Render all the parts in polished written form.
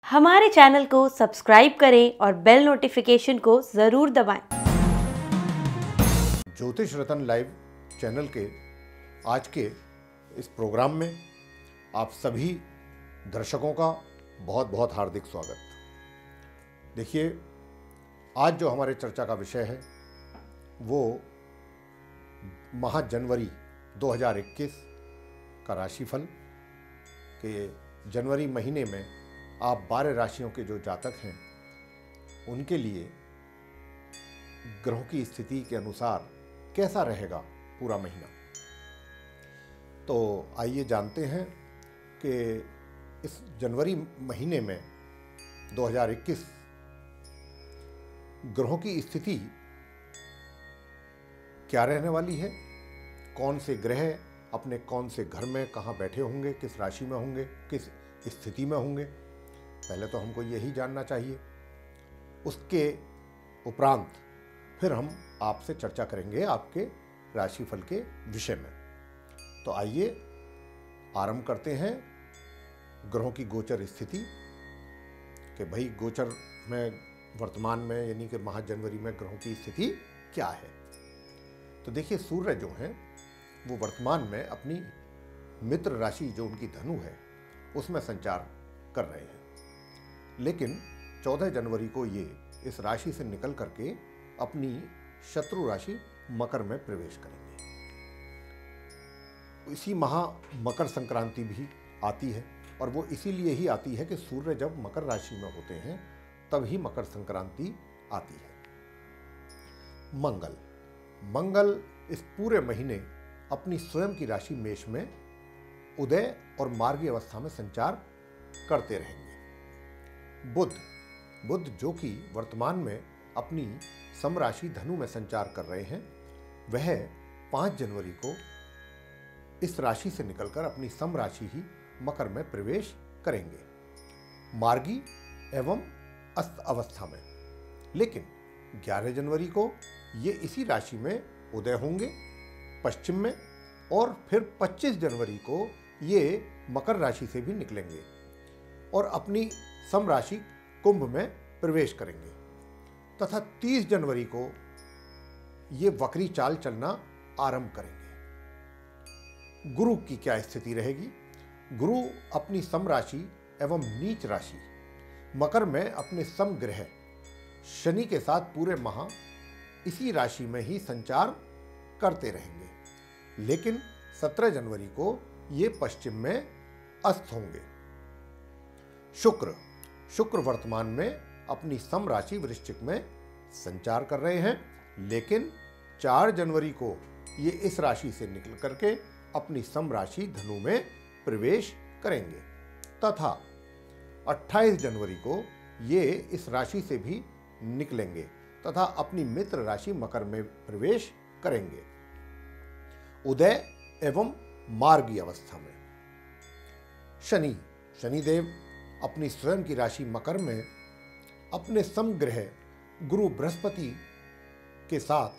हमारे चैनल को सब्सक्राइब करें और बेल नोटिफिकेशन को ज़रूर दबाएं। ज्योतिष रतन लाइव चैनल के आज के इस प्रोग्राम में आप सभी दर्शकों का बहुत बहुत हार्दिक स्वागत। देखिए, आज जो हमारे चर्चा का विषय है वो माह जनवरी 2021 का राशिफल के जनवरी महीने में आप 12 राशियों के जो जातक हैं उनके लिए ग्रहों की स्थिति के अनुसार कैसा रहेगा पूरा महीना। तो आइए जानते हैं कि इस जनवरी महीने में 2021 ग्रहों की स्थिति क्या रहने वाली है, कौन से ग्रह अपने कौन से घर में कहाँ बैठे होंगे, किस राशि में होंगे, किस स्थिति में होंगे। पहले तो हमको यही जानना चाहिए। उसके उपरांत फिर हम आपसे चर्चा करेंगे आपके राशिफल के विषय में। तो आइए आरंभ करते हैं ग्रहों की गोचर स्थिति कि भाई गोचर में वर्तमान में यानी कि माह जनवरी में ग्रहों की स्थिति क्या है। तो देखिए, सूर्य जो हैं वो वर्तमान में अपनी मित्र राशि जो उनकी धनु है उसमें संचार कर रहे हैं, लेकिन 14 जनवरी को ये इस राशि से निकल करके अपनी शत्रु राशि मकर में प्रवेश करेंगे। इसी माह मकर संक्रांति भी आती है और वो इसीलिए ही आती है कि सूर्य जब मकर राशि में होते हैं तभी मकर संक्रांति आती है। मंगल इस पूरे महीने अपनी स्वयं की राशि मेष में उदय और मार्गी अवस्था में संचार करते रहेंगे। बुध जो कि वर्तमान में अपनी समराशि धनु में संचार कर रहे हैं, वह 5 जनवरी को इस राशि से निकलकर अपनी समराशि ही मकर में प्रवेश करेंगे, मार्गी एवं अस्त अवस्था में। लेकिन 11 जनवरी को ये इसी राशि में उदय होंगे पश्चिम में, और फिर 25 जनवरी को ये मकर राशि से भी निकलेंगे और अपनी समराशि कुंभ में प्रवेश करेंगे तथा 30 जनवरी को ये वक्री चाल चलना आरंभ करेंगे। गुरु की क्या स्थिति रहेगी? गुरु अपनी समराशि एवं नीच राशि मकर में अपने समग्रह शनि के साथ पूरे माह इसी राशि में ही संचार करते रहेंगे, लेकिन 17 जनवरी को ये पश्चिम में अस्त होंगे। शुक्र वर्तमान में अपनी समराशि वृश्चिक में संचार कर रहे हैं, लेकिन 4 जनवरी को ये इस राशि से निकल करके अपनी समराशि धनु में प्रवेश करेंगे तथा 28 जनवरी को ये इस राशि से भी निकलेंगे तथा अपनी मित्र राशि मकर में प्रवेश करेंगे उदय एवं मार्गी अवस्था में। शनिदेव अपनी स्वयं की राशि मकर में अपने समग्रह गुरु बृहस्पति के साथ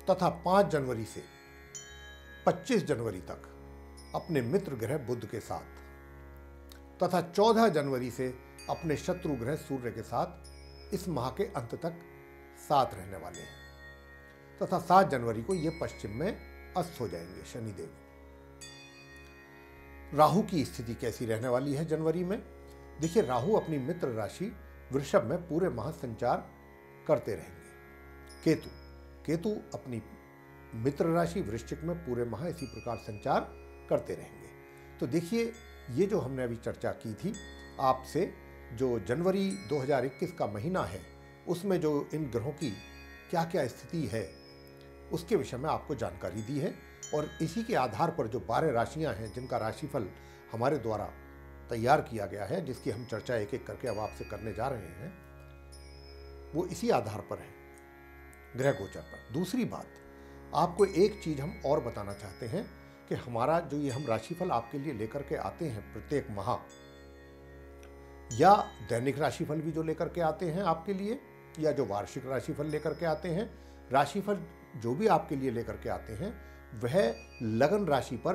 तथा 5 जनवरी से 25 जनवरी तक अपने मित्र ग्रह बुध के साथ तथा 14 जनवरी से अपने शत्रु ग्रह सूर्य के साथ इस माह के अंत तक साथ रहने वाले हैं तथा 7 जनवरी को ये पश्चिम में अस्त हो जाएंगे शनिदेव। राहु की स्थिति कैसी रहने वाली है जनवरी में? देखिए, राहु अपनी मित्र राशि वृषभ में पूरे माह संचार करते रहेंगे। केतु अपनी मित्र राशि वृश्चिक में पूरे माह इसी प्रकार संचार करते रहेंगे। तो देखिए, ये जो हमने अभी चर्चा की थी आपसे, जो जनवरी 2021 का महीना है उसमें जो इन ग्रहों की क्या क्या स्थिति है उसके विषय में आपको जानकारी दी है, और इसी के आधार पर जो 12 राशियां हैं जिनका राशिफल हमारे द्वारा तैयार किया गया है, जिसकी हम चर्चा एक एक करके अब आपसे करने जा रहे हैं, वो इसी आधार पर है, ग्रह गोचर पर। दूसरी बात, आपको एक चीज हम और बताना चाहते हैं कि हमारा जो ये हम राशिफल आपके लिए लेकर के आते हैं प्रत्येक माह, या दैनिक राशिफल भी जो लेकर के आते हैं आपके लिए, या जो वार्षिक राशिफल लेकर के आते हैं, राशिफल जो भी आपके लिए लेकर के आते हैं वह लगन राशि पर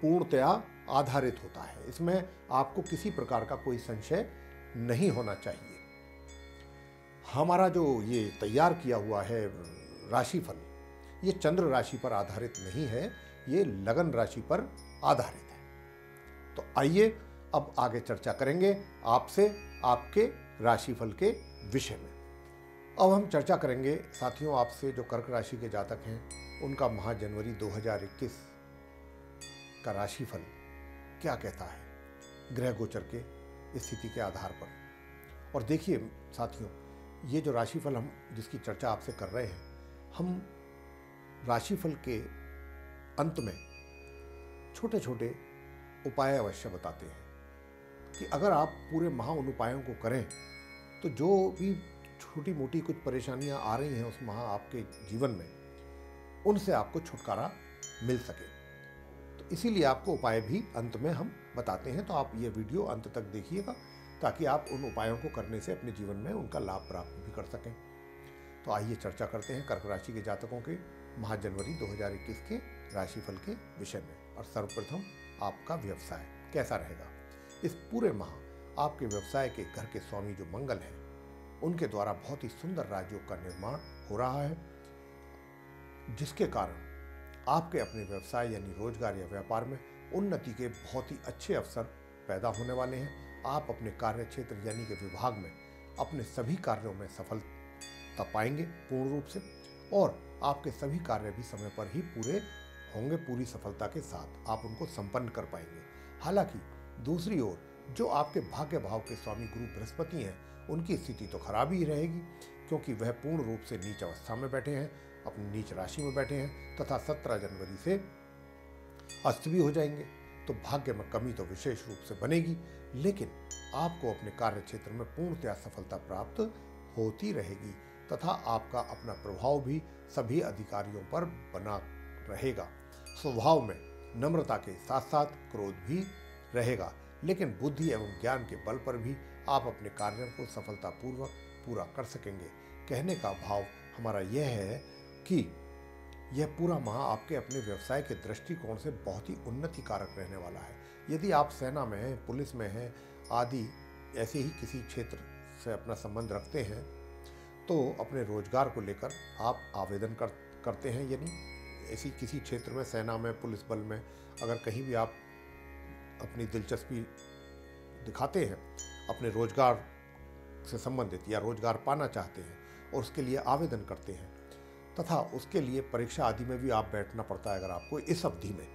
पूर्णतया आधारित होता है। इसमें आपको किसी प्रकार का कोई संशय नहीं होना चाहिए। हमारा जो ये तैयार किया हुआ है राशिफल, ये चंद्र राशि पर आधारित नहीं है, ये लगन राशि पर आधारित है। तो आइए अब आगे चर्चा करेंगे आपसे आपके राशिफल के विषय में। अब हम चर्चा करेंगे साथियों आपसे जो कर्क राशि के जातक हैं, उनका माह जनवरी 2021 का राशिफल क्या कहता है ग्रह गोचर के स्थिति के आधार पर। और देखिए साथियों, ये जो राशिफल हम जिसकी चर्चा आपसे कर रहे हैं, हम राशिफल के अंत में छोटे छोटे उपाय अवश्य बताते हैं कि अगर आप पूरे माह उन उपायों को करें तो जो भी छोटी मोटी कुछ परेशानियां आ रही हैं उस माह आपके जीवन में, उनसे आपको छुटकारा मिल सके। तो इसीलिए आपको उपाय भी अंत में हम बताते हैं। तो आप ये वीडियो अंत तक देखिएगा ताकि आप उन उपायों को करने से अपने जीवन में उनका लाभ प्राप्त भी कर सकें। तो आइए चर्चा करते हैं कर्क राशि के जातकों के माह जनवरी 2021 के राशिफल के विषय में। और सर्वप्रथम आपका व्यवसाय कैसा रहेगा। इस पूरे माह आपके व्यवसाय के घर के स्वामी जो मंगल हैं, उनके द्वारा बहुत ही सुंदर राजयोग का निर्माण हो रहा है, जिसके कारण आपके अपने व्यवसाय यानी रोजगार या व्यापार में उन्नति के बहुत ही अच्छे अवसर पैदा होने वाले हैं। आप अपने कार्य क्षेत्र यानी कि विभाग में अपने सभी कार्यों में सफलता पाएंगे पूर्ण रूप से, और आपके सभी कार्य भी समय पर ही पूरे होंगे। पूरी सफलता के साथ आप उनको संपन्न कर पाएंगे। हालांकि दूसरी ओर जो आपके भाग्य भाव के स्वामी गुरु बृहस्पति हैं, उनकी स्थिति तो खराब ही रहेगी, क्योंकि वह पूर्ण रूप से नीच अवस्था में बैठे हैं, अपनी नीच राशि में बैठे हैं तथा 17 जनवरी से अस्त भी हो जाएंगे। तो भाग्य में कमी तो विशेष रूप से बनेगी, लेकिन आपको अपने कार्य क्षेत्र में पूर्णतया सफलता प्राप्त होती रहेगी तथा आपका अपना प्रभाव भी सभी अधिकारियों पर बना रहेगा। स्वभाव में नम्रता के साथ साथ क्रोध भी रहेगा, लेकिन बुद्धि एवं ज्ञान के बल पर भी आप अपने कार्यों को सफलतापूर्वक पूरा कर सकेंगे। कहने का भाव हमारा यह है कि यह पूरा माह आपके अपने व्यवसाय के दृष्टिकोण से बहुत ही उन्नति कारक रहने वाला है। यदि आप सेना में हैं, पुलिस में हैं आदि ऐसे ही किसी क्षेत्र से अपना संबंध रखते हैं, तो अपने रोजगार को लेकर आप आवेदन करते हैं, यानी ऐसी किसी क्षेत्र में सेना में, पुलिस बल में अगर कहीं भी आप अपनी दिलचस्पी दिखाते हैं, अपने रोजगार से संबंधित या रोजगार पाना चाहते हैं और उसके लिए आवेदन करते हैं तथा उसके लिए परीक्षा आदि में भी आप बैठना पड़ता है अगर आपको इस अवधि में,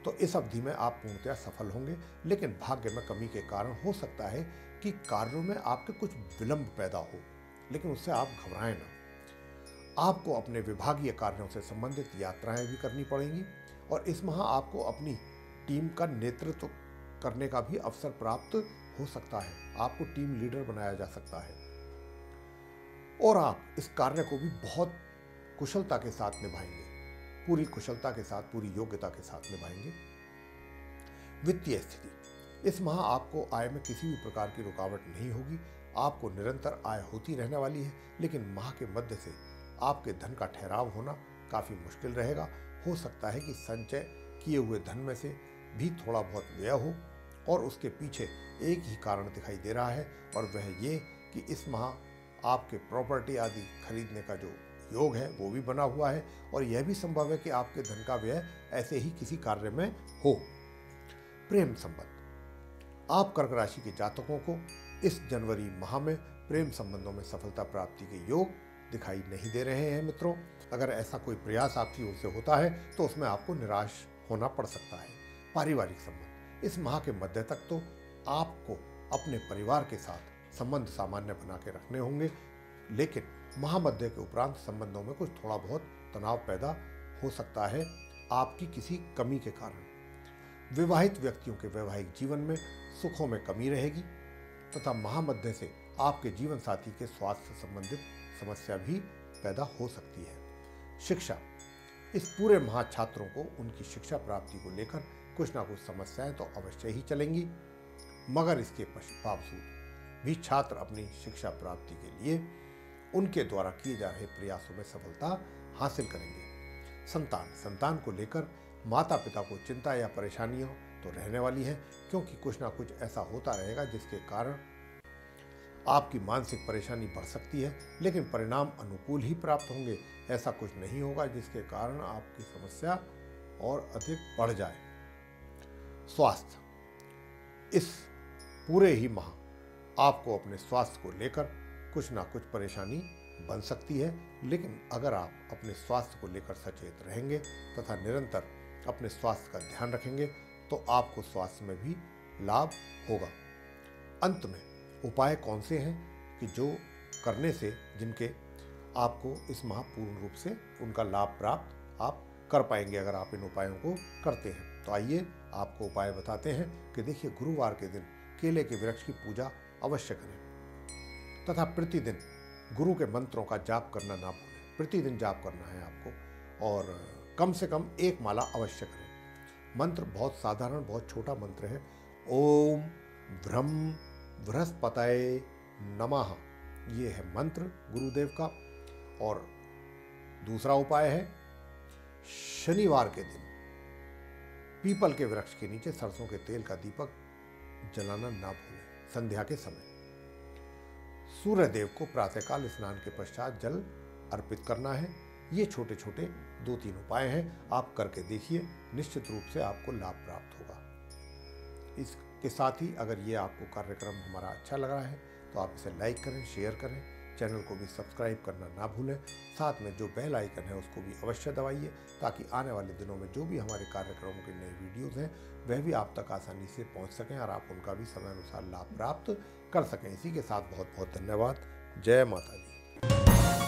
तो इस अवधि में आप पूर्णतया सफल होंगे। लेकिन भाग्य में कमी के कारण हो सकता है कि कार्यों में आपके कुछ विलंब पैदा हो, लेकिन उससे आप घबराएं ना। आपको अपने विभागीय कार्यों से संबंधित यात्राएं भी करनी पड़ेंगी और इस माह आपको अपनी टीम का नेतृत्व करने का भी अवसर प्राप्त हो सकता है। आपको टीम लीडर बनाया जा सकता है और आप इस कार्य को भी बहुत कुशलता के साथ निभाएंगे, पूरी कुशलता के साथ, पूरी योग्यता के साथ निभाएंगे। वित्तीय स्थिति, इस माह आपको आय में किसी भी प्रकार की रुकावट नहीं होगी। आपको निरंतर आय होती रहने वाली है, लेकिन माह के मध्य से आपके धन का ठहराव होना काफ़ी मुश्किल रहेगा। हो सकता है कि संचय किए हुए धन में से भी थोड़ा बहुत व्यय हो और उसके पीछे एक ही कारण दिखाई दे रहा है, और वह ये कि इस माह आपके प्रॉपर्टी आदि खरीदने का जो योग है वो भी बना हुआ है, और यह भी संभव है कि आपके धन का व्यय ऐसे ही किसी कार्य में हो। प्रेम संबंध, आप कर्क राशि के जातकों को इस जनवरी माह में प्रेम संबंधों में सफलता प्राप्ति के योग दिखाई नहीं दे रहे हैं। मित्रों, अगर ऐसा कोई प्रयास आपकी ओर से होता है तो उसमें आपको निराश होना पड़ सकता है। पारिवारिक संबंध, इस माह के मध्य तक तो आपको अपने परिवार के साथ संबंध सामान्य बना के रखने होंगे, लेकिन महामध्य के उपरांत संबंधों में कुछ थोड़ा बहुत तनाव पैदा हो सकता है आपकी किसी कमी के कारण। विवाहित व्यक्तियों के वैवाहिक जीवन में सुखों में कमी रहेगी तथा महामध्य से आपके जीवन साथी के स्वास्थ्य से संबंधित समस्या भी पैदा हो सकती है। शिक्षा, इस पूरे माह छात्रों को उनकी शिक्षा प्राप्ति को लेकर कुछ ना कुछ समस्याएं तो अवश्य ही चलेंगी, मगर इसके बावजूद भी छात्र अपनी शिक्षा प्राप्ति के लिए उनके द्वारा किए जा रहे प्रयासों में सफलता हासिल करेंगे। संतान को लेकर माता पिता को चिंता या परेशानियां तो रहने वाली हैं, क्योंकि कुछ ना कुछ ऐसा होता रहेगा जिसके कारण आपकी मानसिक परेशानी बढ़ सकती है, लेकिन परिणाम अनुकूल ही प्राप्त होंगे। ऐसा कुछ नहीं होगा जिसके कारण आपकी समस्या और अधिक बढ़ जाए। स्वास्थ्य, इस पूरे ही माह आपको अपने स्वास्थ्य को लेकर कुछ ना कुछ परेशानी बन सकती है, लेकिन अगर आप अपने स्वास्थ्य को लेकर सचेत रहेंगे तथा निरंतर अपने स्वास्थ्य का ध्यान रखेंगे तो आपको स्वास्थ्य में भी लाभ होगा। अंत में उपाय कौन से हैं कि जो करने से जिनके आपको इस माह पूर्ण रूप से उनका लाभ प्राप्त आप कर पाएंगे अगर आप इन उपायों को करते हैं। तो आइए आपको उपाय बताते हैं कि देखिए, गुरुवार के दिन केले के वृक्ष की पूजा अवश्य करें तथा प्रतिदिन गुरु के मंत्रों का जाप करना ना भूलें। प्रतिदिन जाप करना है आपको और कम से कम एक माला अवश्य करें। मंत्र बहुत साधारण, बहुत छोटा मंत्र है, ओम ब्रह्म बृहस्पतये नमः। ये है मंत्र गुरुदेव का। और दूसरा उपाय है, शनिवार के दिन पीपल के वृक्ष के नीचे सरसों के तेल का दीपक जलाना ना भूलें। संध्या के समय सूर्य देव को प्रातःकाल स्नान के पश्चात जल अर्पित करना है। ये छोटे छोटे 2-3 उपाय हैं, आप करके देखिए, निश्चित रूप से आपको लाभ प्राप्त होगा। इसके साथ ही अगर ये आपको कार्यक्रम हमारा अच्छा लग रहा है तो आप इसे लाइक करें, शेयर करें, चैनल को भी सब्सक्राइब करना ना भूलें। साथ में जो बेल आइकन है उसको भी अवश्य दबाइए ताकि आने वाले दिनों में जो भी हमारे कार्यक्रमों के नए वीडियोज़ हैं वह भी आप तक आसानी से पहुंच सकें और आप उनका भी समय अनुसार लाभ प्राप्त कर सकें। इसी के साथ बहुत बहुत धन्यवाद। जय माता दी।